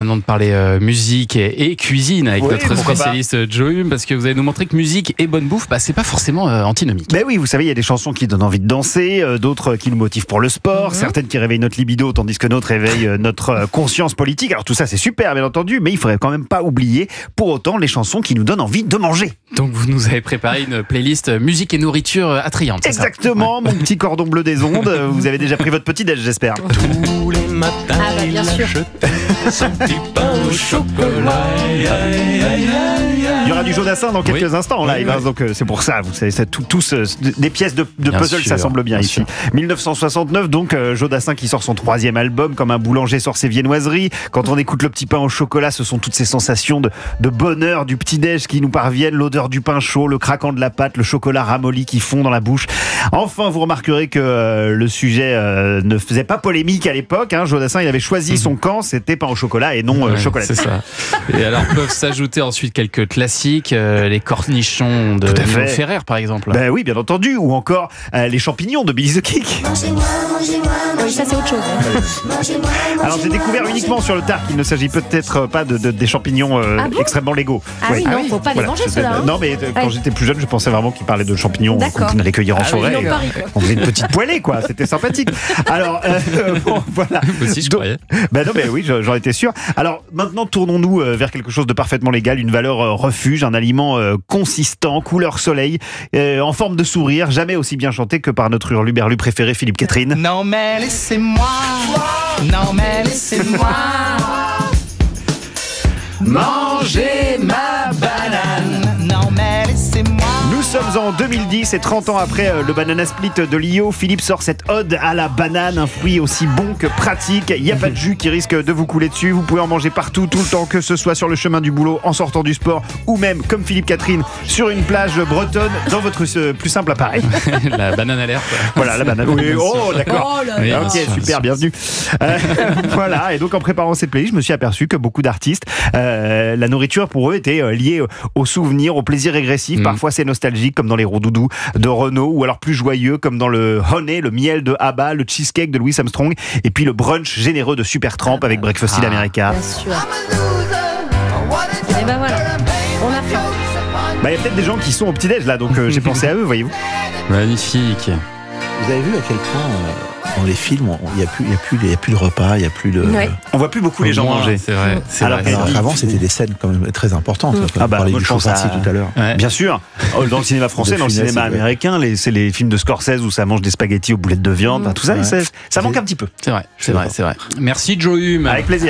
maintenant de parler musique et cuisine avec notre spécialiste Joe Hume, parce que vous allez nous montrer que musique et bonne bouffe, c'est pas forcément antinomique. Ben oui, vous savez, il y a des chansons qui donnent envie de danser, d'autres qui nous motivent pour le sport, certaines qui réveillent notre libido, tandis que d'autres réveillent notre conscience politique. Alors tout ça, c'est super, bien entendu, mais il faudrait quand même pas oublier pour autant les chansons qui nous donnent envie de manger. Donc vous nous avez préparé une playlist musique et nourriture attrayante. Exactement, mon petit cordon bleu des ondes. Vous avez déjà pris votre petit-déj, j'espère. Tous les matins, bien sûr. son petit pain au chocolat. Il y aura du Jodassin dans quelques instants en live, hein, donc c'est pour ça. Vous savez, c'est tous des pièces de puzzle, ça semble bien ici. 1969, donc Jodassin qui sort son 3e album, comme un boulanger sort ses viennoiseries. Quand on écoute le petit pain au chocolat, ce sont toutes ces sensations de bonheur du petit-déj qui nous parviennent, l'odeur du pain chaud, le craquant de la pâte, le chocolat ramolli qui fond dans la bouche. Enfin, vous remarquerez que le sujet ne faisait pas polémique à l'époque. Hein. Jodassin, il avait choisi son camp, c'était pain au chocolat et non chocolat. C'est ça. Et alors peuvent s'ajouter ensuite quelques classiques, les cornichons de Nino Ferrer par exemple. Ben oui, bien entendu, ou encore les champignons de Billy the Kick. Oui, ça c'est autre chose. Alors j'ai découvert uniquement sur le tard qu'il ne s'agit peut-être pas des champignons extrêmement légaux. Oui, non, faut pas les manger ceux-là. Non, mais quand j'étais plus jeune, je pensais vraiment qu'il parlait de champignons qu'on allait cueillir en forêt. On faisait une petite poêlée, quoi. C'était sympathique. Alors voilà. Moi aussi je croyais. Ben non, mais oui, j'en étais sûr. Alors maintenant, tournons-nous vers quelque chose de parfaitement légal, une valeur refuge, un aliment consistant, couleur soleil, en forme de sourire, jamais aussi bien chanté que par notre hurluberlu préféré Philippe Catherine. Non mais laissez-moi, non mais laissez-moi manger ma banane. Non mais laissez-moi. Nous sommes en 2010 et 30 ans après le Banana Split de Lio, Philippe sort cette ode à la banane, un fruit aussi bon que pratique. Il n'y a pas de jus qui risque de vous couler dessus. Vous pouvez en manger partout, tout le temps, que ce soit sur le chemin du boulot, en sortant du sport, ou même, comme Philippe Catherine, sur une plage bretonne, dans votre plus simple appareil. La banane alerte. Voilà, la banane. Oui, oh, d'accord. Oui, ok, super, bienvenue. Voilà, et donc en préparant cette playlist, je me suis aperçu que beaucoup d'artistes, la nourriture pour eux était liée aux souvenirs, au plaisir régressif. Parfois c'est nostalgique, comme dans les Roudoudous de Renaud, ou alors plus joyeux, comme dans le Honey, le miel de ABBA, le cheesecake de Louis Armstrong, et puis le brunch généreux de Supertramp avec Breakfast in America. Bien sûr. Et ben voilà, on a faim. Il y a peut-être des gens qui sont au petit-déj là, donc j'ai pensé à eux, voyez-vous. Magnifique. Vous avez vu à quel point dans les films il n'y a plus de repas, il n'y a plus de. Ouais. On voit plus beaucoup les gens manger. C'est vrai. Alors Avant c'était des scènes quand même très importantes. On parlait du chaud farci tout à l'heure. Ouais. Bien sûr, dans le cinéma français, dans le cinéma américain, c'est les films de Scorsese où ça mange des spaghettis aux boulettes de viande, tout ça, ça manque un petit peu. C'est vrai. Merci Joe Hume. Avec plaisir.